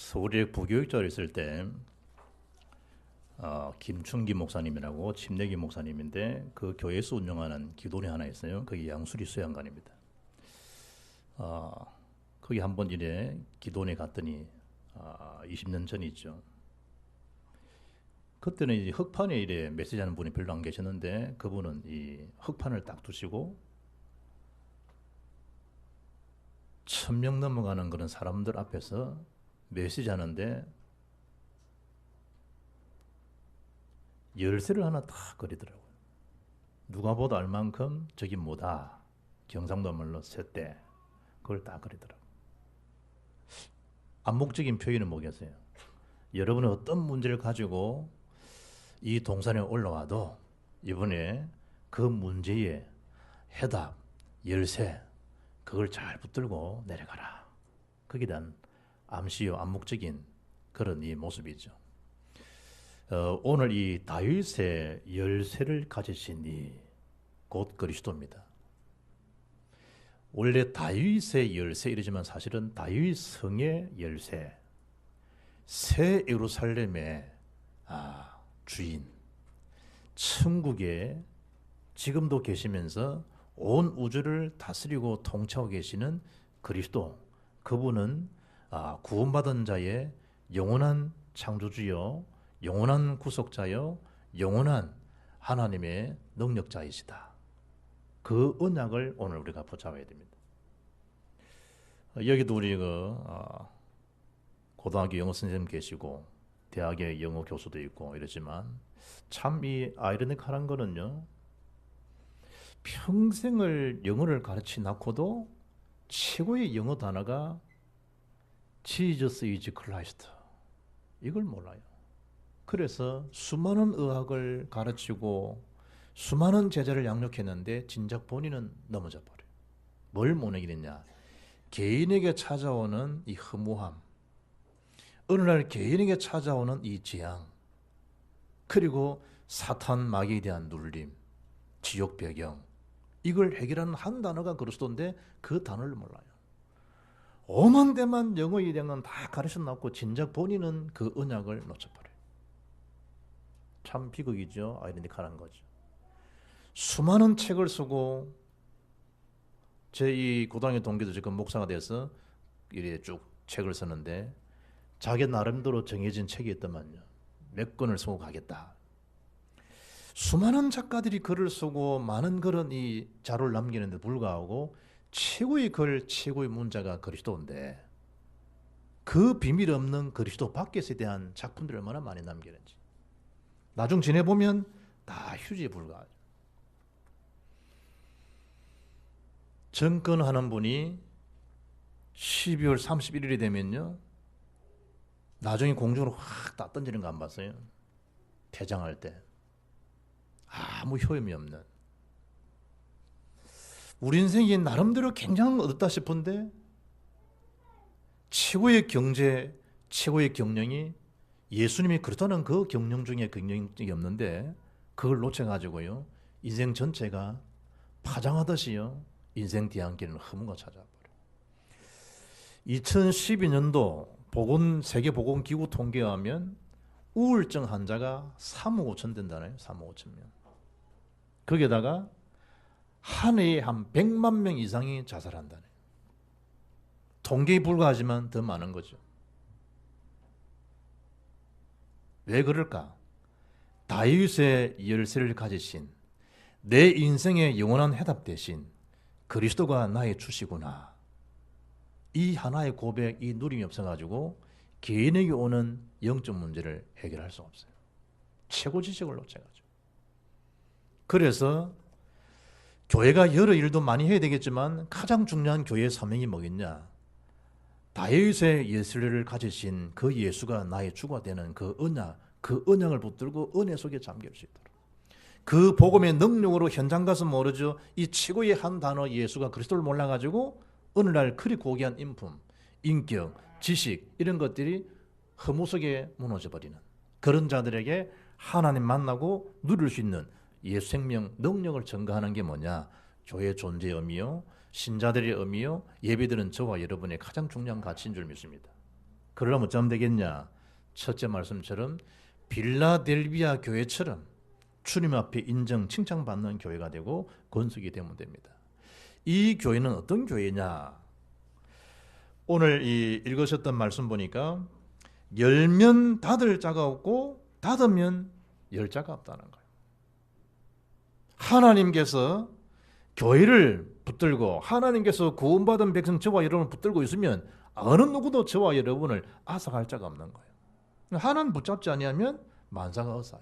서울에 부교육자로 있을 때 김충기 목사님이라고 침례기 목사님인데 그 교회에서 운영하는 기도원이 하나 있어요. 거기 양수리 수양관입니다. 거기 한번 이래 기도원에 갔더니 20년 전이죠. 그때는 이제 흑판에 이래 메시지하는 분이 별로 안 계셨는데 그분은 이 흑판을 딱 두시고 1000명 넘어가는 그런 사람들 앞에서 메시지 하는데 열쇠를 하나 딱 그리더라고요. 누가 보다 알 만큼 저기 뭐다. 경상도 말로 셋대. 그걸 딱 그리더라고요. 암묵적인 표현은 뭐겠어요? 여러분은 어떤 문제를 가지고 이 동산에 올라와도 이번에 그 문제의 해답, 열쇠 그걸 잘 붙들고 내려가라. 거기에 대한 암시요, 암묵적인 그런 이 모습이죠. 오늘 이 다윗의 열쇠를 가지신 이 곧 그리스도입니다. 원래 다윗의 열쇠 이러지만 사실은 다윗 성의 열쇠, 새 예루살렘의 주인, 천국에 지금도 계시면서 온 우주를 다스리고 통치하고 계시는 그리스도, 그분은 구원받은 자의 영원한 창조주요, 영원한 구속자요, 영원한 하나님의 능력자이시다. 그 언약을 오늘 우리가 붙잡아야 됩니다. 여기도 우리 고등학교 영어 선생님 계시고 대학의 영어 교수도 있고 이러지만 참 이 아이러니컬한 거는요, 평생을 영어를 가르치 낳고도 최고의 영어 단어가 Jesus is Christ, 이걸 몰라요. 그래서 수많은 의학을 가르치고 수많은 제자를 양육했는데 진작 본인은 넘어져 버려요. 뭘 못 이기느냐? 개인에게 찾아오는 이 허무함, 어느 날 개인에게 찾아오는 이 재앙, 그리고 사탄 마귀에 대한 눌림, 지옥 배경, 이걸 해결하는 한 단어가 그리스도인데 그 단어를 몰라요. 오만 대만 영어에 대한 건 다 가르쳐놨고 진작 본인은 그 언약을 놓쳐버려요. 참 비극이죠. 아이러니컬한 거죠. 수많은 책을 쓰고 제 이 고등학교 동기도 지금 목사가 돼서 이래 쭉 책을 쓰는데 자기 나름대로 정해진 책이 있더만요. 몇 권을 쓰고 가겠다. 수많은 작가들이 글을 쓰고 많은 그런 이 자료를 남기는데 불구하고 최고의 글, 최고의 문자가 그리스도인데 그 비밀 없는 그리스도 밖에서에 대한 작품들을 얼마나 많이 남기는지 나중 지내보면 다 휴지에 불과하죠. 정권하는 분이 12월 31일이 되면요, 나중에 공중으로 확 다 던지는 거 안 봤어요? 퇴장할 때 아무 효험이 없는, 우리 인생이 나름대로 굉장한 거 얻었다 싶은데 최고의 경제, 최고의 경영이 예수님이 그렇다는 그 경영 중에 경영이 없는데 그걸 놓쳐가지고요 인생 전체가 파장하듯이요 인생 뒤안길은 허무가 찾아버려요. 2012년도 세계보건기구 통계에 하면 우울증 환자가 3억 5천 된다네요. 3억 5천 명. 거기에다가 한 해에 한 100만 명 이상이 자살한다네요. 통계에 불과하지만 더 많은 거죠. 왜 그럴까? 다윗의 열쇠를 가지신 내 인생의 영원한 해답 대신 그리스도가 나의 주시구나. 이 하나의 고백, 이 누림이 없어가지고 개인에게 오는 영적 문제를 해결할 수 없어요. 최고 지식을 놓쳐가지고. 그래서 교회가 여러 일도 많이 해야 되겠지만 가장 중요한 교회의 사명이 뭐겠냐? 다윗의 예수를 가지신 그 예수가 나의 주가 되는 그 언약을 붙들고 은혜 속에 잠길 수 있도록. 그 복음의 능력으로 현장 가서 모르죠. 이 최고의 한 단어 예수가 그리스도를 몰라가지고 어느 날 그리 고귀한 인품, 인격, 지식 이런 것들이 허무 속에 무너져 버리는 그런 자들에게 하나님 만나고 누릴 수 있는 예수 생명 능력을 증가하는 게 뭐냐? 교회의 존재의 의미요, 신자들의 의미요, 예배드리는 저와 여러분의 가장 중요한 가치인 줄 믿습니다. 그러려면 어쩌면 되겠냐? 첫째 말씀처럼 빌라델비아 교회처럼 주님 앞에 인정, 칭찬받는 교회가 되고 건축이 되면 됩니다. 이 교회는 어떤 교회냐? 오늘 이 읽으셨던 말씀 보니까 열면 닫을 자가 없고 닫으면 열 자가 없다는 거예요. 하나님께서 교회를 붙들고 하나님께서 구원받은 백성 저와 여러분을 붙들고 있으면 어느 누구도 저와 여러분을 앗아갈 자가 없는 거예요. 하나님 붙잡지 아니하면 만사가 어사요.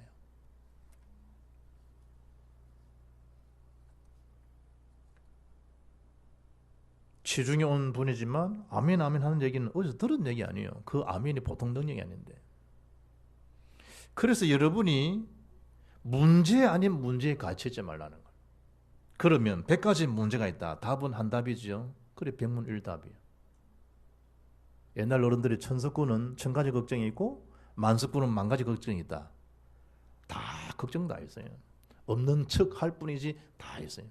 시중에 온 분이지만 아멘 아멘 하는 얘기는 어디서 들은 얘기 아니에요. 그 아멘이 보통 능력이 아닌데. 그래서 여러분이 문제 아닌 문제에 갇히지 말라는 거예요. 그러면 100가지 문제가 있다. 답은 한 답이죠. 그래 백문일답이에요. 옛날 어른들이 천석구는 1000가지 걱정이 있고 만석구는 10,000가지 걱정이 있다. 다 걱정 다 있어요. 없는 척 할 뿐이지 다 있어요.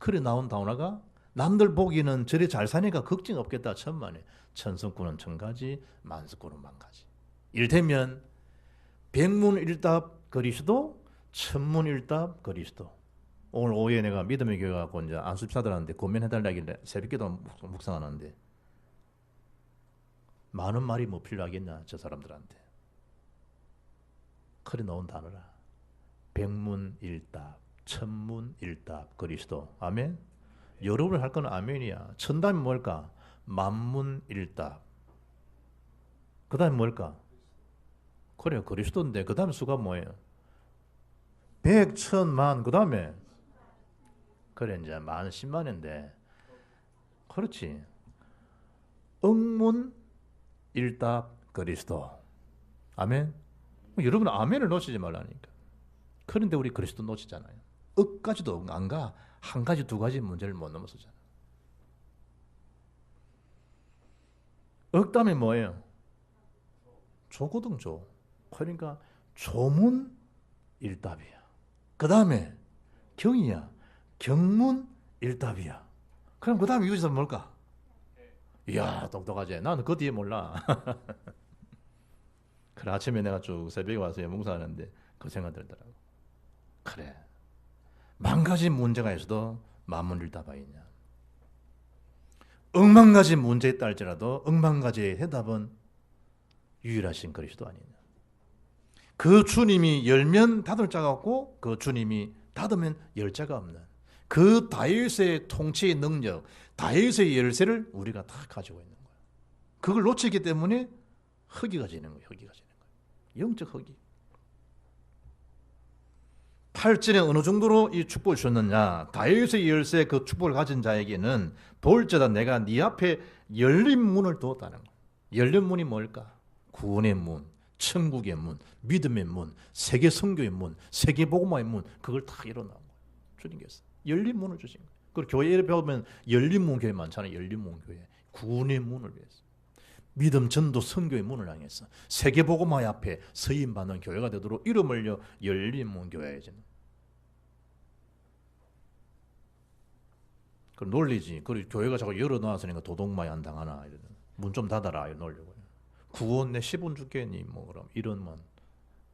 그래 나온 다운화가 남들 보기는 저래 잘 사니까 걱정 없겠다 천만에. 천석구는 1000가지, 만석구는 10,000가지. 이를테면 백문일답 그리스도, 천문일답 그리스도. 오늘 오후에 내가 믿음의 교회 갖고 이제 안수집사들한테 고민해달라길래 새벽기도 묵상하는데 많은 말이 뭐 필요하겠냐 저 사람들한테. 그래 나온 단어라. 백문일답, 천문일답 그리스도. 아멘. 여러분이 할 건 아멘이야. 천답이 뭘까? 만문일답. 그 다음에 뭘까? 그래요 그리스도인데 그 다음에 수가 뭐예요? 백, 천, 만. 그 다음에 그래 이제 만, 10만인데 그렇지. 억문일답 그리스도. 아멘. 여러분 아멘을 놓치지 말라니까. 그런데 우리 그리스도 놓치잖아요. 억까지도 안 가. 한 가지 두 가지 문제를 못 넘어서잖아. 억담이 뭐예요? 조거든 조. 그러니까 조문일답이야. 그 다음에 경이야. 경문일답이야. 그럼 그 다음에 여기서 뭘까? 이야 똑똑하지. 나는 그 뒤에 몰라. 그래 아침에 내가 쭉 새벽에 와서 몽사하는데 그 생각 들더라고. 그래 10,000가지 문제가 있어도 만문일답이 있냐. 10,000가지 문제 있다 할지라도 10,000가지의 해답은 유일하신 그리스도 아니냐. 그 주님이 열면 닫을 자가 없고 그 주님이 닫으면 열 자가 없는 그 다윗의 통치의 능력, 다윗의 열쇠를 우리가 다 가지고 있는 거예요. 그걸 놓치기 때문에 허기가 지는 거예요. 허기가 지는 거예요. 영적 허기. 8절에 어느 정도로 이 축복을 주셨느냐. 다윗의 열쇠 그 축복을 가진 자에게는 볼지어다 내가 네 앞에 열린 문을 두었다는 거예요. 열린 문이 뭘까? 구원의 문, 천국의 문, 믿음의 문, 세계 선교의 문, 세계 복음화의 문. 그걸 다 열어놓은 거예요. 주님께서 열린 문을 주신 거예요. 그리고 교회에 배우면 열린 문 교회 많잖아요. 열린 문 교회. 구원의 문을 위해서. 믿음 전도 선교의 문을 향해서 세계 복음화 앞에 서임 받는 교회가 되도록 이름을요 열린 문 교회에서는. 그 놀리지. 그리고 교회가 자꾸 열어놨으니까 도둑마이 안 당하나. 문 좀 닫아라. 놀려고요. 구원 내 10원 줄게니 뭐 그럼 이런 문.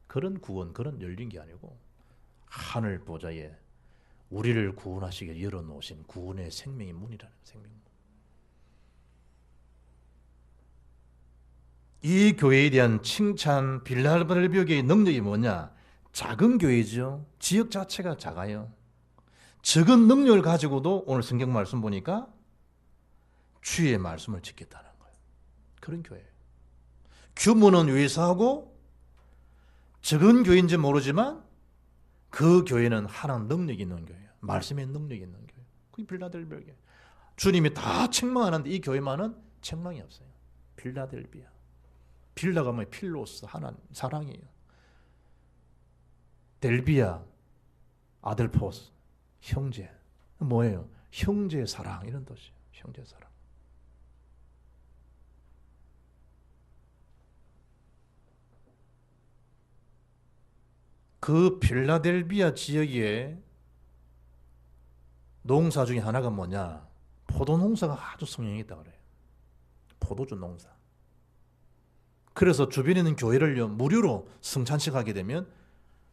그런 구원 그런 열린 게 아니고 하늘 보좌에 우리를 구원하시게 열어놓으신 구원의 생명의 문이라는 생명문. 이 교회에 대한 칭찬, 빌라델비아 교회의 능력이 뭐냐? 작은 교회죠. 지역 자체가 작아요. 적은 능력을 가지고도 오늘 성경 말씀 보니까 주의 말씀을 지켰다는 거예요. 그런 교회예요. 규모는 유사하고 적은 교회인지 모르지만 그 교회는 하나님 능력이 있는 교회예요. 말씀의 능력이 있는 교회. 그게 빌라델비아 교회. 주님이 다 책망하는데 이 교회만은 책망이 없어요. 빌라델비아. 빌라가 뭐예요? 필로스, 하나님, 사랑이에요. 델비아, 아델포스, 형제. 뭐예요? 형제의 사랑 이런 뜻이에요. 형제의 사랑. 그 필라델비아 지역에 농사 중에 하나가 뭐냐? 포도 농사가 아주 성행했다 그래요. 포도주 농사. 그래서 주변에 있는 교회를요 무료로 성찬식 하게 되면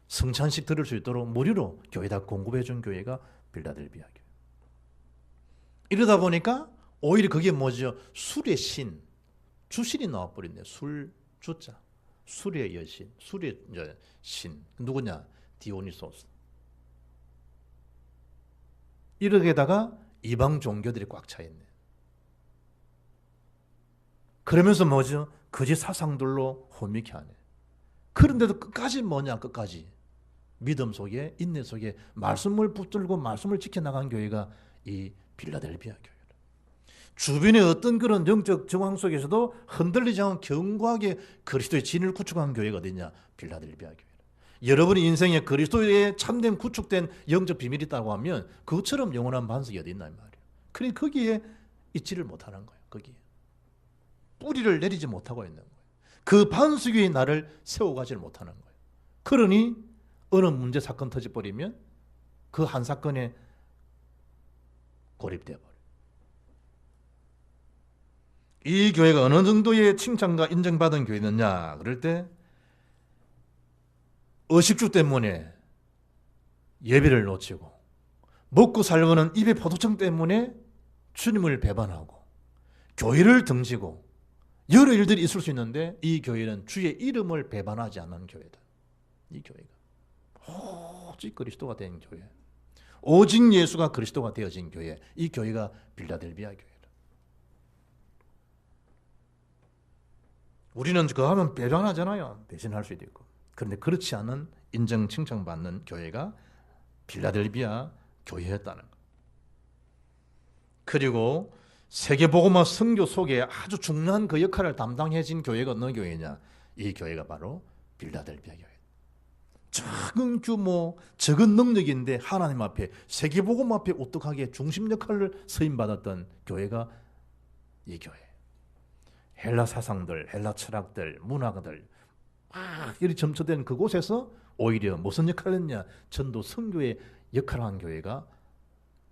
성찬식 들을 수 있도록 무료로 교회에다 공급해 준 교회가 빌라델비아 교회. 이러다 보니까 오히려 그게 뭐죠? 술의 신, 주신이 나와버렸네. 술, 주자. 술의 여신, 술의 신. 누구냐? 디오니소스. 이렇게다가 이방 종교들이 꽉 차 있네. 그러면서 뭐죠? 거짓 사상들로 혼미케 하네. 그런데도 끝까지 뭐냐? 끝까지 믿음 속에, 인내 속에 말씀을 붙들고 말씀을 지켜나간 교회가 이 빌라델비아 교회. 주변의 어떤 그런 영적 정황 속에서도 흔들리지 않고 견고하게 그리스도의 진을 구축한 교회가 어디냐? 빌라델비아 교회. 여러분의 인생에 그리스도의 참된 구축된 영적 비밀이 있다고 하면 그것처럼 영원한 반석이 어디 있나 말이에요. 그러니 거기에 있지를 못하는 거예요. 거기에 뿌리를 내리지 못하고 있는 거예요. 그 반석 위에 나를 세워가지 못하는 거예요. 그러니 어느 문제 사건 터져버리면 그 한 사건에 고립되어 버려요. 이 교회가 어느 정도의 칭찬과 인정받은 교회느냐 그럴 때 의식주 때문에 예배를 놓치고 먹고 살려는 입의 포도청 때문에 주님을 배반하고 교회를 등지고 여러 일들이 있을 수 있는데 이 교회는 주의 이름을 배반하지 않는 교회다. 이 교회가 오직 그리스도가 된 교회, 오직 예수가 그리스도가 되어진 교회, 이 교회가 빌라델비아 교회다. 우리는 그거 하면 배반하잖아요. 배신할 수도 있고. 그런데 그렇지 않은 인정 칭찬받는 교회가 빌라델비아 교회였다는 것. 그리고 세계복음화 선교 속에 아주 중요한 그 역할을 담당해진 교회가 어느 교회냐? 이 교회가 바로 빌라델비아 교회. 작은 규모, 적은 능력인데 하나님 앞에, 세계복음 앞에 우뚝하게 중심 역할을 서임받았던 교회가 이 교회. 헬라 사상들, 헬라 철학들, 문화가들 막 이리 점쳐된 그곳에서 오히려 무슨 역할을 했냐? 전도 선교의 역할을 한 교회가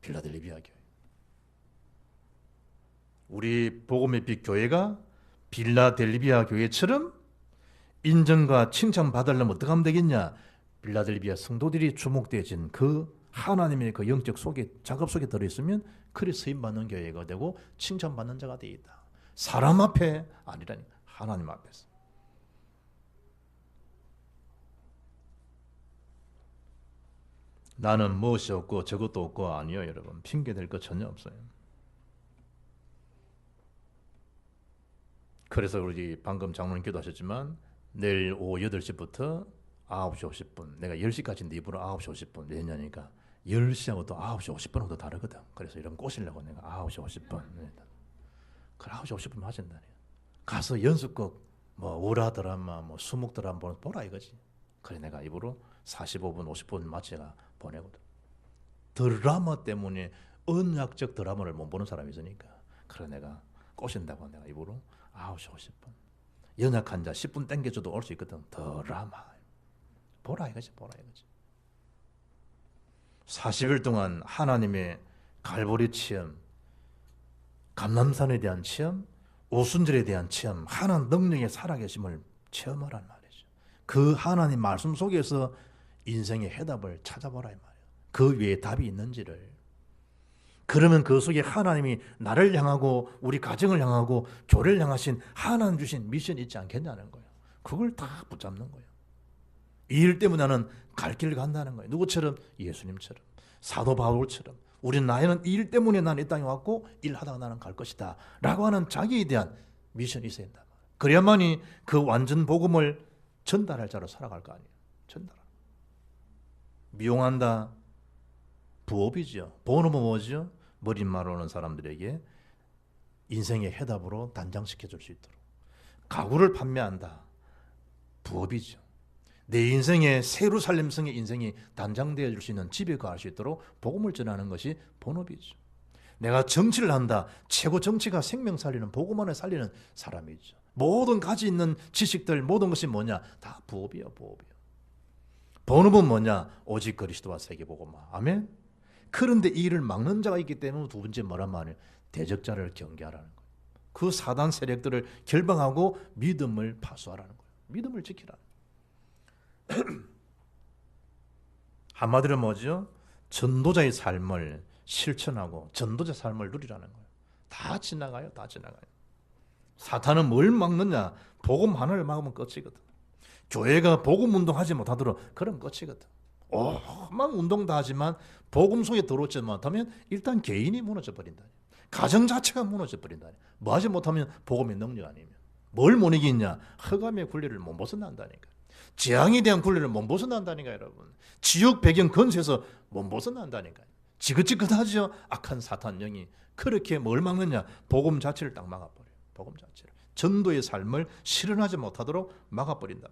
빌라델비아 교회. 우리 복음의 빛 교회가 빌라델비아 교회처럼 인정과 칭찬받으려면 어떻게 하면 되겠냐? 빌라델비아 성도들이 주목되어진 그 하나님의 그 영적 속에, 작업 속에 들어있으면 그리 쓰임받는 교회가 되고 칭찬받는 자가 되겠다. 사람 앞에 아니라니, 하나님 앞에서. 나는 무엇이 없고 저것도 없고 아니요, 여러분. 핑계댈 것 전혀 없어요. 그래서 우리 방금 장로님 기도하셨지만 내일 오후 8시부터 9시 50분, 내가 10시까지인데 이부로 9시 50분, 왜냐니까 10시하고 또 9시 50분하고 또 다르거든. 그래서 이런 꼬시려고 내가 9시 50분. 그래 9시 50분 하신다니. 가서 연습곡 뭐 오라 드라마 뭐 수목 드라마 보라 이거지. 그래 내가 입으로 45분 50분 맞춰가 보내거든. 드라마 때문에 언약적 드라마를 못 보는 사람이 있으니까 그래 내가 꼬신다고 내가 입으로 9시 50분. 연약한 자 10분 땡겨줘도 올 수 있거든. 드라마 보라 이거지, 보라 이거지. 40일 동안 하나님의 갈보리 체험, 감람산에 대한 체험, 오순절에 대한 체험, 하나님 능력의 살아계심을 체험하란 말이죠. 그 하나님 말씀 속에서 인생의 해답을 찾아보라 이 말이에요. 그 위에 답이 있는지를. 그러면 그 속에 하나님이 나를 향하고 우리 가정을 향하고 교회를 향하신 하나님 주신 미션이 있지 않겠냐는 거예요. 그걸 다 붙잡는 거예요. 이 일 때문에 나는 갈 길을 간다는 거예요. 누구처럼? 예수님처럼, 사도 바울처럼. 우리 나이는 이 일 때문에 나는 이 땅에 왔고 일하다가 나는 갈 것이다 라고 하는 자기에 대한 미션이 있어야 된다. 그래야만이 그 완전 복음을 전달할 자로 살아갈 거 아니에요. 전달하는. 미용한다, 부업이죠. 본업은 뭐죠? 머릿말 오는 사람들에게 인생의 해답으로 단장시켜 줄 수 있도록. 가구를 판매한다, 부업이죠. 내 인생의 새로 살림성의 인생이 단장되어 줄 수 있는 집에 가할 수 있도록 복음을 전하는 것이 본업이죠. 내가 정치를 한다, 최고 정치가 생명 살리는, 복음 안에 살리는 사람이죠. 모든 가지 있는 지식들, 모든 것이 뭐냐? 다 부업이야, 부업이야. 본업은 뭐냐? 오직 그리스도와 세계복음화. 아멘. 그런데 이 일을 막는 자가 있기 때문에 두 번째 뭐란 말이에요? 대적자를 경계하라는 거예요. 그 사단 세력들을 결방하고 믿음을 파수하라는 거예요. 믿음을 지키라. 한마디로 뭐죠? 전도자의 삶을 실천하고 전도자 삶을 누리라는 거예요. 다 지나가요. 다 지나가요. 사탄은 뭘 막느냐? 복음 하나를 막으면 끝이거든. 교회가 복음 운동하지 못하도록 그럼 끝이거든. 막 운동 다 하지만 복음 속에 들어오지 못하면 일단 개인이 무너져 버린다. 가정 자체가 무너져 버린다. 뭐 하지 못하면 복음의 능력 아니면 뭘 못 이기냐? 흑암의 굴레를 못 벗어난다니까. 재앙에 대한 굴레를 못 벗어난다니까 여러분. 지옥 배경 근세에서 못 벗어난다니까. 지긋지긋하죠. 악한 사탄 영이. 그렇게 뭘 막느냐? 복음 자체를 딱 막아버려요. 복음 자체를. 전도의 삶을 실현하지 못하도록 막아버린다.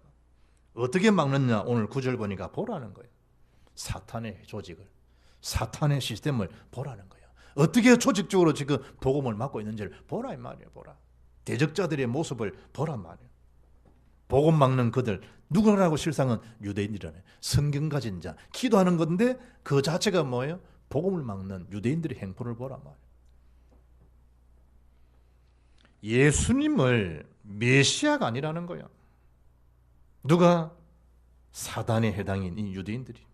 어떻게 막느냐? 오늘 9절 보니까 보라는 거예요. 사탄의 조직을, 사탄의 시스템을 보라는 거예요. 어떻게 조직적으로 지금 복음을 막고 있는지를 보라 이 말이에요. 보라. 대적자들의 모습을 보란 말이에요. 복음 막는 그들 누구라고? 실상은 유대인이라네. 성경 가진 자, 기도하는 건데 그 자체가 뭐예요? 복음을 막는 유대인들의 행포를 보란 말이에요. 예수님을 메시아가 아니라는 거야. 누가? 사단에 해당인 이 유대인들이.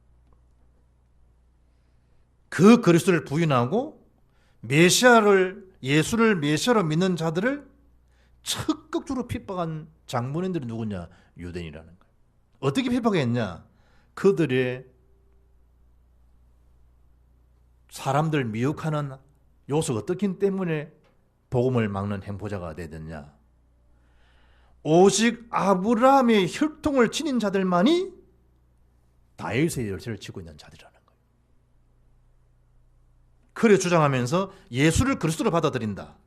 그 그리스도를 부인하고 예수를 메시아로 믿는 자들을 적극적으로 핍박한 장본인들이 누구냐? 유대인이라는 거예요. 어떻게 핍박했냐? 그들의 사람들 미혹하는 요소가 어떻기 때문에 복음을 막는 행포자가 되었냐? 오직 아브라함의 혈통을 지닌 자들만이 다윗의 열쇠를 쥐고 있는 자들이라는 거예요. 그래 주장하면서 예수를 그리스도로 받아들인다.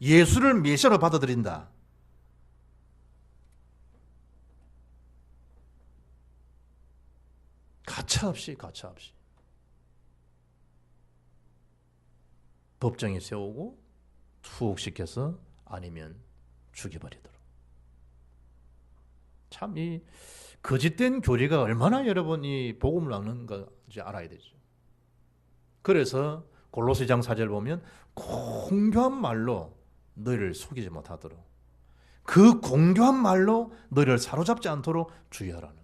예수를 메시아로 받아들인다. 가차없이 법정에 세우고 투옥시켜서 아니면 죽여버리도록. 참 이 거짓된 교리가 얼마나 여러분이 복음을 막는지 알아야 되죠. 그래서 골로새장 4절 보면 공교한 말로 너희를 속이지 못하도록, 그 공교한 말로 너희를 사로잡지 않도록 주의하라는 거예요.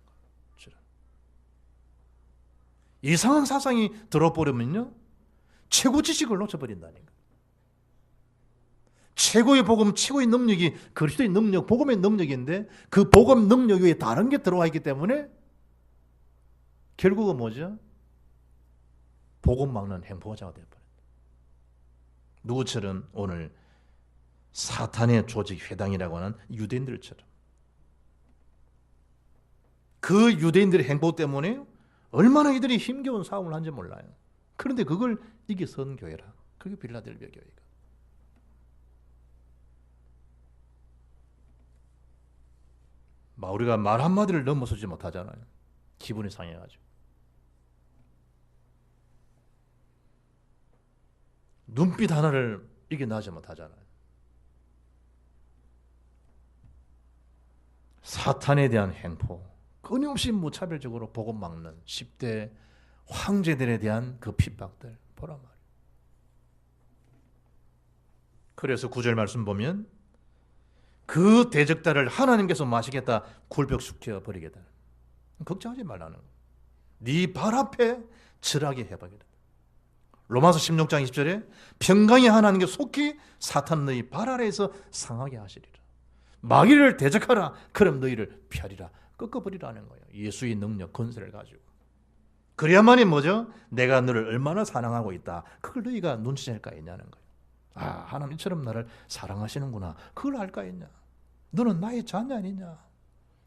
이상한 사상이 들어버리면요 최고 지식을 놓쳐버린다니까. 최고의 복음, 최고의 능력이 그리스도의 능력, 복음의 능력인데 그 복음 능력 위에 다른 게 들어와 있기 때문에 결국은 뭐죠? 복음 막는 행포자가 되어버린다. 누구처럼? 오늘 사탄의 조직 회당이라고 하는 유대인들처럼. 그 유대인들의 행보 때문에 얼마나 이들이 힘겨운 싸움을 한지 몰라요. 그런데 그걸 이겨선 교회라. 그게 빌라델비아 교회가. 우리가 말 한마디를 넘어서지 못하잖아요. 기분이 상해가지고. 눈빛 하나를 이겨나지 못하잖아요. 사탄에 대한 행포, 끊임없이 무차별적으로 복음 막는 10대 황제들에 대한 그 핍박들 보란 말이에요. 그래서 9절 말씀 보면 그 대적자를 하나님께서 마시겠다, 굴벽시켜 버리겠다. 걱정하지 말라는 거예요. 네 발 앞에 절하게 해버리겠다. 로마서 16장 20절에 평강의 하나님께 속히 사탄 너희 발 아래에서 상하게 하시리라. 마귀를 대적하라. 그럼 너희를 피하리라. 꺾어버리라는 거예요. 예수의 능력, 권세를 가지고. 그래야만이 뭐죠? 내가 너를 얼마나 사랑하고 있다. 그걸 너희가 눈치챌 까 있냐는 거예요. 하나님처럼 나를 사랑하시는구나. 그걸 알까 있냐? 너는 나의 자녀 아니냐?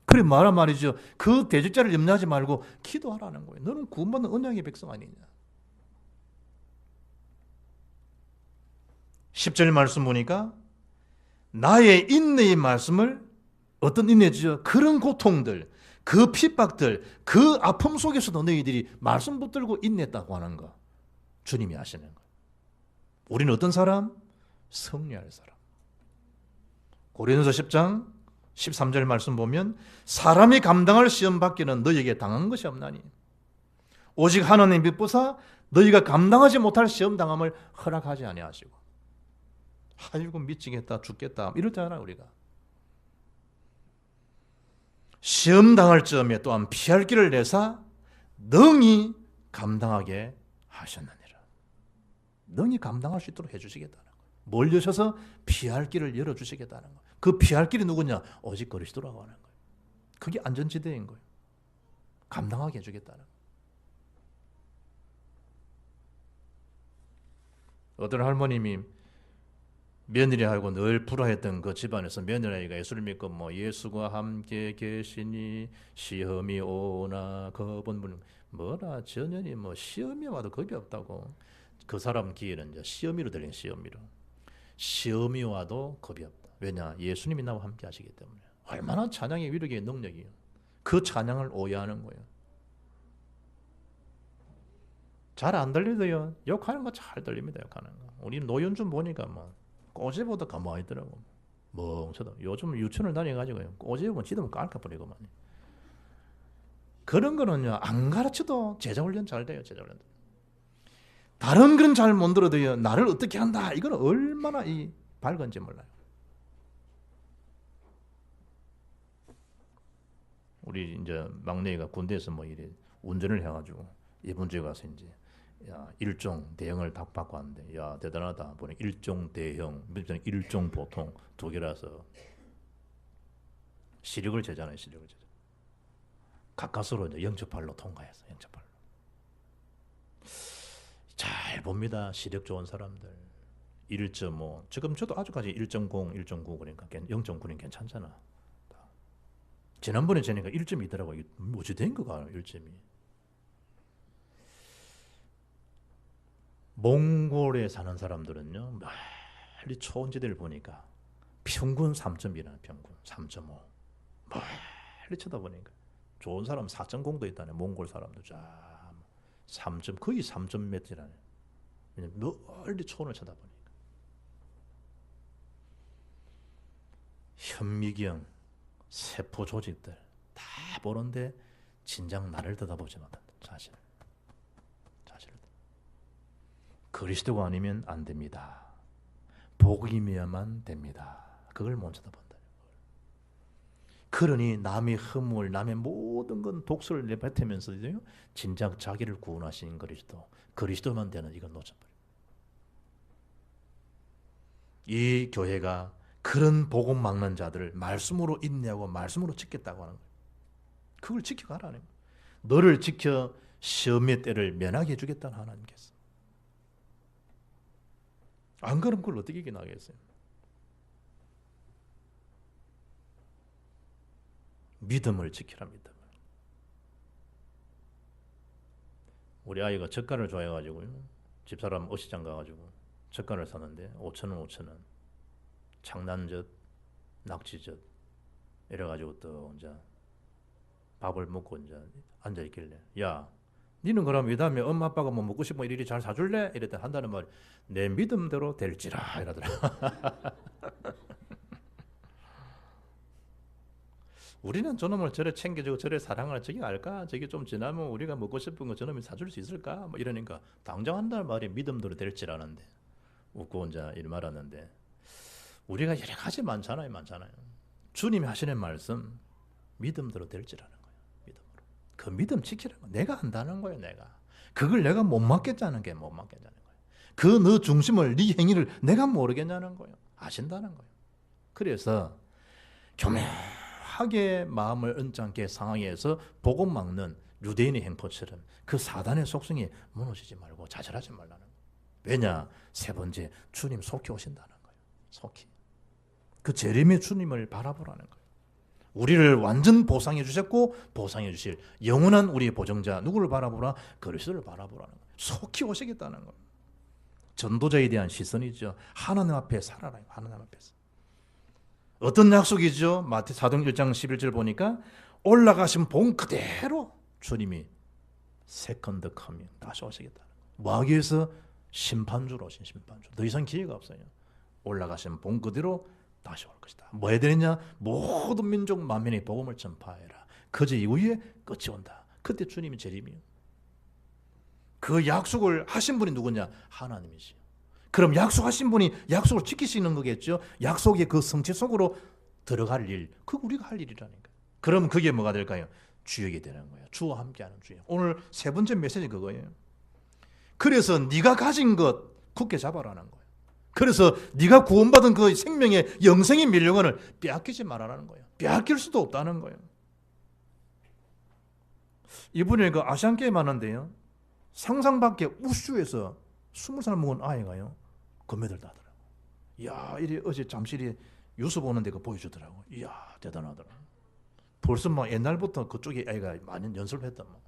그래 말한 말이죠. 그 대적자를 염려하지 말고 기도하라는 거예요. 너는 구원받는 언약의 백성 아니냐? 10절 말씀 보니까 나의 인내의 말씀을, 어떤 인내죠? 그런 고통들, 그 핍박들, 그 아픔 속에서도 너희들이 말씀 붙들고 인내했다고 하는 거 주님이 아시는 거예요. 우리는 어떤 사람? 승리할 사람. 고린도서 10장 13절 말씀 보면 사람이 감당할 시험 받기는 너희에게 당한 것이 없나니 오직 하나님 빛보사 너희가 감당하지 못할 시험 당함을 허락하지 아니하시고, 아이고 미치겠다 죽겠다 이럴 때 알아 우리가. 시험 당할 즈음에 또한 피할 길을 내사 능히 감당하게 하셨느니라. 능히 감당할 수 있도록 해주시겠다는 거예요. 뭘 여셔서 피할 길을 열어주시겠다는 거예요. 그 피할 길이 누구냐? 오직 그리스도라고 하는 거예요. 그게 안전지대인 거예요. 감당하게 해주겠다는 거예요. 어떤 할머님이 며느리하고 늘 불화했던 그 집안에서 며느리가 예수를 믿고 뭐 예수가 함께 계시니 시험이 오나 겁은 분 뭐라 전현이 뭐 시험이 와도 겁이 없다고. 그 사람 귀에는 이제 시험이로 들린 시험이로. 시험이 와도 겁이 없다. 왜냐? 예수님이 나와 함께 하시기 때문에. 얼마나 찬양의 위력의 능력이에요. 그 찬양을 오해하는 거예요. 잘 안 들리도요. 욕하는 거 잘 들립니다. 욕하는 거. 우리 노현준 보니까 뭐 꼬집어도 가만히 있더라고. 멍쳐도. 요즘 유치원을 다녀가지고요. 꼬집으면 지도면 깔까버리고만. 그런 거는요. 안 가르쳐도 제자훈련 잘 돼요. 제자훈련. 다른 건 잘 못 들어도요. 나를 어떻게 한다. 이건 얼마나 이 밝은지 몰라요. 우리 이제 막내가 군대에서 뭐 이래 운전을 해가지고 이번 주에 가서 이제 야, 일종 대형을 딱 받고 왔는데 야 대단하다. 보니 일종 대형, 일종 보통 두 개라서 시력을 재잖아요. 시력을 재죠. 가까스로 이제 0.8로 통과해서 0.8로. 잘 봅니다. 시력 좋은 사람들. 1.5 지금 저도 아직까지 1.0, 1.9 그러니까 0.9는 괜찮잖아. 지난번에 재니까 1.2더라고. 뭐지 된 거가 1.2. 몽골에 사는 사람들은요, 멀리 초원지대를 보니까 평균 3.2라는 평균 3.5. 멀리 쳐다보니까 좋은 사람 4.0도 있다네. 몽골 사람도 쫙 3. 거의 3.몇이라네. 멀리 초원을 쳐다보니까. 현미경, 세포 조직들 다 보는데 진작 나를 들여다보지 못한다. 사실. 그리스도가 아니면 안 됩니다. 복음이어야만 됩니다. 그걸 못 쳐다본다. 그러니 남의 허물, 남의 모든 건 독소를 내뱉으면서요, 진작 자기를 구원하신 그리스도만 되는 이건 놓쳐버려. 이 교회가 그런 복음 막는 자들을 말씀으로 인내하고 말씀으로 지켰다고 하는 거예요. 그걸 지켜가라는 거예요. 너를 지켜 시험의 때를 면하게 해주겠다는 하나님께서. 안 그러면 그걸 어떻게 이겨나가겠어요? 믿음을 지키라. 믿음을. 우리 아이가 젓갈을 좋아해가지고요, 집사람 어시장 가가지고 젓갈을 사는데 5,000원 5,000원 창난젓, 낙지젓 이래가지고 또 이제 밥을 먹고 이제 앉아 있길래 야 니는 그럼 이 다음에 엄마 아빠가 뭐 먹고 싶으면 이리 잘 사줄래? 이랬더니 한다는 말이 내 믿음대로 될지라 이러더라. 우리는 저놈을 저래 챙겨주고 저래 사랑을 저기 알까? 저기 좀 지나면 우리가 먹고 싶은 거 저놈이 사줄 수 있을까? 뭐 이러니까 당장 한다는 말이 믿음대로 될지라는데 웃고 이제 이 말하는데 우리가 여러 가지 많잖아요. 주님이 하시는 말씀 믿음대로 될지라는 거예요. 믿음으로. 그 믿음 지키라는 거예요. 내가 한다는 거예요. 내가. 그걸 내가 못 맡겠다는 게 못 맡겠다는 거예요. 그 너 중심을 네 행위를 내가 모르겠냐는 거예요. 아신다는 거예요. 그래서 교묘하게 마음을 언짢게 상황에서 복음 막는 유대인의 행포처럼 그 사단의 속성에 무너지지 말고 좌절하지 말라는 거예요. 왜냐? 세 번째, 주님 속히 오신다는 거예요. 속히. 그 재림의 주님을 바라보라는 거예요. 우리를 완전 보상해 주셨고 보상해 주실 영원한 우리의 보정자 누구를 바라보라? 그리스도를 바라보라는 거예요. 속히 오시겠다는 거예요. 전도자에 대한 시선이죠. 하나님 앞에 살아라. 하나님 앞에서. 어떤 약속이죠? 사도행 1장 11절 보니까 올라가신 본 그대로 주님이 세컨드 커밍 다시 오시겠다는 거예요. 뭐 하기 위해서? 심판주로 오신 심판주. 더 이상 기회가 없어요. 올라가신 본 그대로 다시 올 것이다. 뭐 해야 되느냐? 모든 민족 만민의 복음을 전파해라. 그제 이후에 끝이 온다. 그때 주님이 재림이에요. 그 약속을 하신 분이 누구냐? 하나님이시요. 그럼 약속하신 분이 약속을 지키시는 거겠죠. 약속의 그 성취 속으로 들어갈 일, 그거 우리가 할 일이라니까. 그럼 그게 뭐가 될까요? 주역이 되는 거예요. 주와 함께하는 주역. 오늘 세 번째 메시지 그거예요. 그래서 네가 가진 것 굳게 잡아라는 거예요. 그래서 네가 구원받은 그 생명의 영생의 면류관을 빼앗기지 말아라는 거예요. 빼앗길 수도 없다는 거예요. 이번에 그 아시안 게임 하는데요, 상상 밖에 우슈에서 20살 먹은 아이가요 금메달 따더라고. 이야, 이리 어제 잠실이 뉴스 보는데 그 보여주더라고. 이야, 대단하더라. 벌써 막 옛날부터 그쪽에 아이가 많이 연습을 했단 말이야.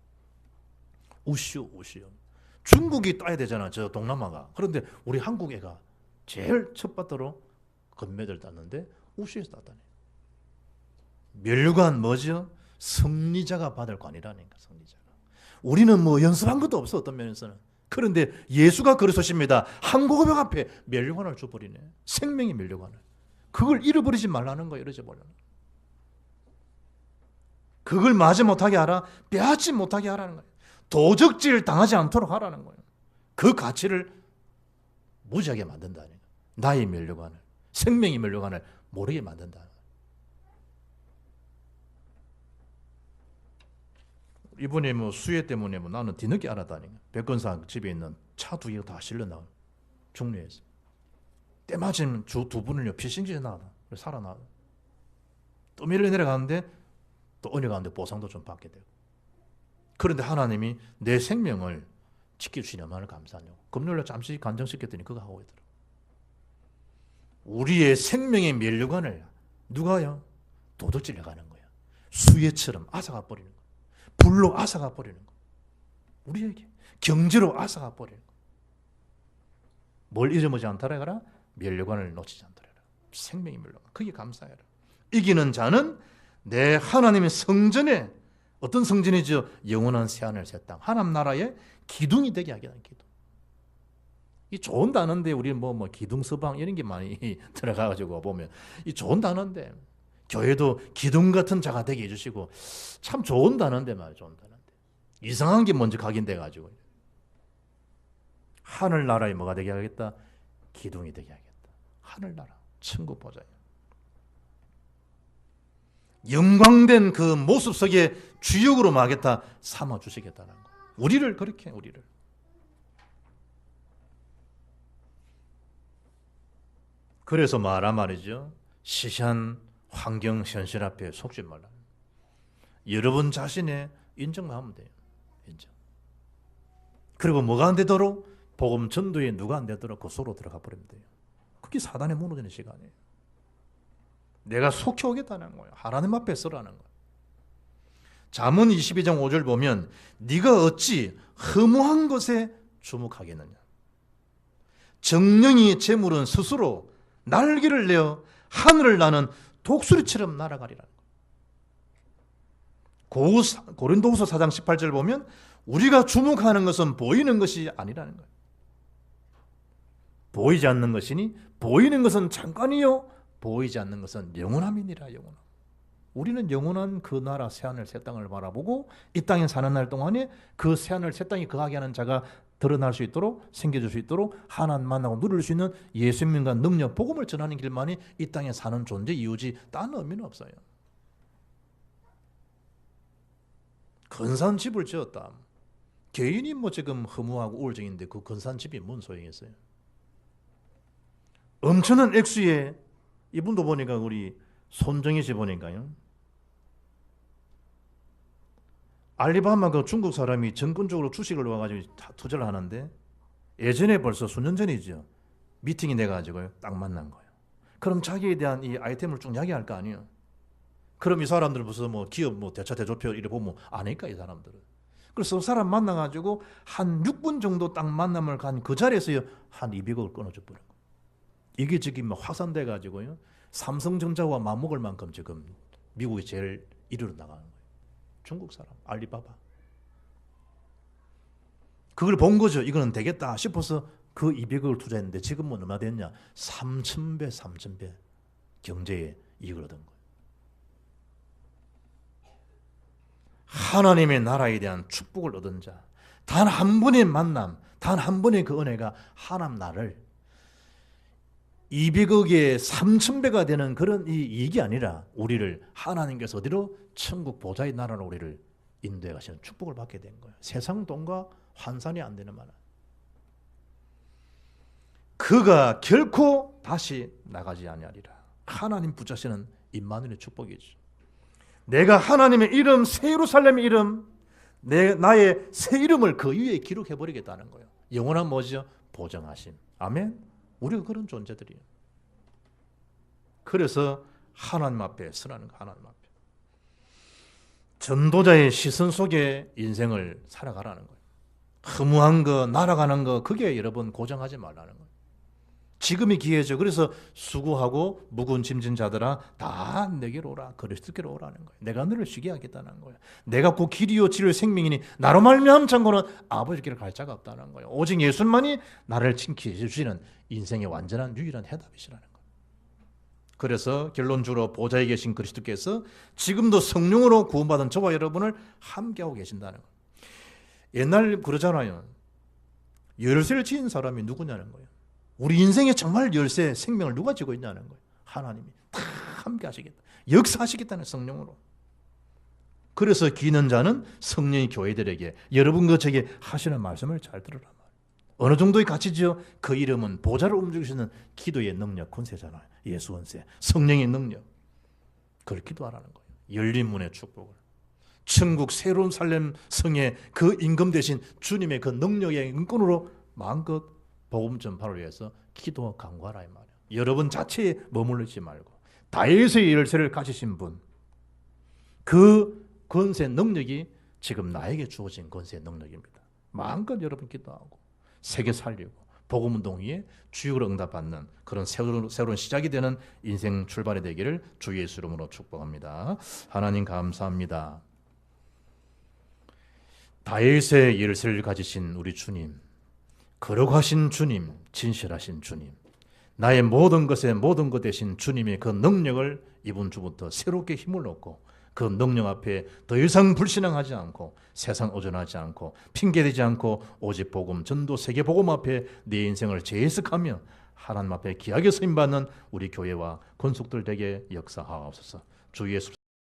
우슈. 중국이 따야 되잖아, 저 동남아가. 그런데 우리 한국 애가 제일 첫 바다로 금메달 땄는데 우슈에서 땄다니. 면류관 뭐죠? 승리자가 받을 관이라니까, 승리자가. 우리는 뭐 연습한 것도 없어, 어떤 면에서는. 그런데 예수가 그러셨습니다. 한국어병 앞에 면류관을 줘버리네. 생명의 면류관을. 그걸 잃어버리지 말라는 거예요. 이러지 말라는 거예요. 그걸 마지 못하게 하라, 빼앗지 못하게 하라는 거예요. 도적질 당하지 않도록 하라는 거예요. 그 가치를 무지하게 만든다는 거예요. 나의 면류관을, 생명의 면류관을 모르게 만든다는 거예요. 이번에 뭐 수해 때문에 뭐 나는 뒤늦게 알았다니까. 백건사 집에 있는 차 2개가 다 실려 나와. 중리에서. 때마침 주 2분을요 피신지에 나와. 살아나. 또 밀려 내려가는데 또 은혜 가운데 보상도 좀 받게 되고. 그런데 하나님이 내 생명을 지켜주시니 얼마나 감사하냐고. 금요일에 잠시 간증시켰더니 그거 하고 있더라고. 우리의 생명의 면류관을 누가요? 도둑질해 가는 거야. 수해처럼 앗아가 버리는 거야. 불로 앗아가 버리는 거야. 우리에게 경제로 앗아가 버리는 거야. 뭘 잊어먹지 않더라 해라? 면류관을 놓치지 않더라 해라. 생명의 면류관. 그게 감사해라. 이기는 자는 내 하나님의 성전에, 어떤 성전이죠? 영원한 새하늘 새 땅, 하나님 나라의 기둥이 되게 하게 하는 기둥. 이 좋은 단어인데 우리 뭐 기둥 서방 이런 게 많이 들어가가지고 보면 이 좋은 단어인데, 교회도 기둥 같은 자가 되게 해주시고 참 좋은 단어인데 말이야. 좋은 단어인데 이상한 게 먼저 각인돼 가지고 하늘 나라에 뭐가 되게 하겠다? 기둥이 되게 하겠다. 하늘 나라, 천국 보좌. 영광된 그 모습 속에 주역으로 마겠다 삼아 주시겠다는 거. 우리를 그렇게, 우리를. 그래서 말이죠. 시시한 환경 현실 앞에 속지 말라. 여러분 자신의 인정만 하면 돼요. 인정. 그리고 뭐가 안 되도록? 복음 전도에 누가 안 되도록 그 속으로 들어가 버리면 돼요. 그게 사단의 무너지는 시간이에요. 내가 속해 오겠다는 거예요. 하나님 앞에 서라는 거예요. 잠언 22장 5절 보면 네가 어찌 허무한 것에 주목하겠느냐. 정령이 재물은 스스로 날개를 내어 하늘을 나는 독수리처럼 날아가리라는 거예요. 고린도후서 4장 18절 보면 우리가 주목하는 것은 보이는 것이 아니라는 거예요. 보이지 않는 것이니 보이는 것은 잠깐이요 보이지 않는 것은 영원함이니라. 영원함. 우리는 영원한 그 나라 새하늘 새 땅을 바라보고 이 땅에 사는 날 동안에 그 새하늘 새 땅에 거하게 하는 자가 드러날 수 있도록, 생겨질 수 있도록 하나님 만나고 누릴 수 있는 예수님과 능력, 복음을 전하는 길만이 이 땅에 사는 존재 이유지 다른 의미는 없어요. 근사한 집을 지었다. 개인이 뭐 지금 허무하고 우울증인데 그 근사한 집이 뭔 소용이 있어요? 엄청난 액수의, 이분도 보니까 우리 손정희 씨 보니까요, 알리바마 그 중국 사람이 정권적으로 주식을 와가지고 투자를 하는데 예전에 벌써 수년 전이죠. 미팅이 돼가지고요 딱 만난 거예요. 그럼 자기에 대한 이 아이템을 쭉 이야기할 거 아니에요. 그럼 이 사람들은 무슨 뭐 기업 뭐 대차 대조표 이래 보면 아니까 이 사람들은. 그래서 그 사람 만나가지고 한 6분 정도 딱 만남을 간 그 자리에서요 한 200억을 끊어줘 버린 거예요. 이게 지금 막 확산돼 가지고요 삼성전자와 맞먹을 만큼 지금 미국이 제일 1위로 나가는 거예요. 중국 사람 알리바바. 그걸 본 거죠. 이거는 되겠다 싶어서 그 200억을 투자했는데 지금은 얼마 됐냐? 3,000배 경제에 이익을 얻은 거예요. 하나님의 나라에 대한 축복을 얻은 자, 단 한 번의 만남, 단 한 번의 그 은혜가 하나님 나를 200억에 3,000배가 되는 그런 이 이익이 아니라 우리를 하나님께서 어디로? 천국 보좌의 나라로 우리를 인도해 가시는 축복을 받게 된 거예요. 세상 돈과 환산이 안 되는 만한. 그가 결코 다시 나가지 아니하리라. 하나님 붙자시는 임마누엘의 축복이죠. 내가 하나님의 이름, 새 예루살렘의 이름, 나의 새 이름을 그 위에 기록해 버리겠다는 거예요. 영원한 뭐죠? 보정하심. 아멘. 우리가 그런 존재들이에요. 그래서 하나님 앞에 서라는 거, 하나님 앞에. 전도자의 시선 속에 인생을 살아가라는 거예요. 허무한 거, 날아가는 거, 그게 여러분 고정하지 말라는 거예요. 지금이 기회죠. 그래서 수고하고 무거운 짐진 자들아 다 내게로 오라. 그리스도께로 오라는 거예요. 내가 너를 쉬게 하겠다는 거예요. 내가 곧 길이요 진리요 생명이니 나로 말미암은 참고는 아버지께로 갈 자가 없다는 거예요. 오직 예수만이 나를 칭키해 주시는 인생의 완전한 유일한 해답이시라는 거예요. 그래서 결론적으로 보좌에 계신 그리스도께서 지금도 성령으로 구원받은 저와 여러분을 함께하고 계신다는 거예요. 옛날 그러잖아요. 열쇠를 지은 사람이 누구냐는 거예요. 우리 인생에 정말 열쇠, 생명을 누가 쥐고 있냐는 거예요. 하나님이 다 함께 하시겠다. 역사하시겠다는 성령으로. 그래서 기는 자는 성령이 교회들에게 여러분과 저에게 하시는 말씀을 잘 들으라. 어느 정도의 가치죠? 그 이름은 보좌를 움직이시는 기도의 능력, 권세잖아요. 예수 권세, 성령의 능력. 그걸 기도하라는 거예요. 열린 문의 축복을. 천국 새로운 살렘 성의 그 임금 대신 주님의 그 능력의 인권으로 마음껏 복음 전파를 위해서 기도 강구하라 이 말이에요. 여러분 자체에 머무르지 말고 다윗의 열쇠를 가지신 분, 그 권세 능력이 지금 나에게 주어진 권세 능력입니다. 마음껏 여러분 기도하고 세계 살리고 복음운동 위에 주역으로 응답받는 그런 새로운 시작이 되는 인생 출발이 되기를 주 예수 이름으로 축복합니다. 하나님 감사합니다. 다윗의 열쇠를 가지신 우리 주님, 거룩하신 주님, 진실하신 주님, 나의 모든 것에 모든 것 되신 주님의 그 능력을 이번 주부터 새롭게 힘을 얻고 그 능력 앞에 더 이상 불신앙하지 않고 세상 의존하지 않고 핑계대지 않고 오직 복음, 전도, 세계 복음 앞에 내 인생을 재해석하며 하나님 앞에 귀하게 쓰임받는 우리 교회와 권속들 되게 역사하옵소서. 주 예수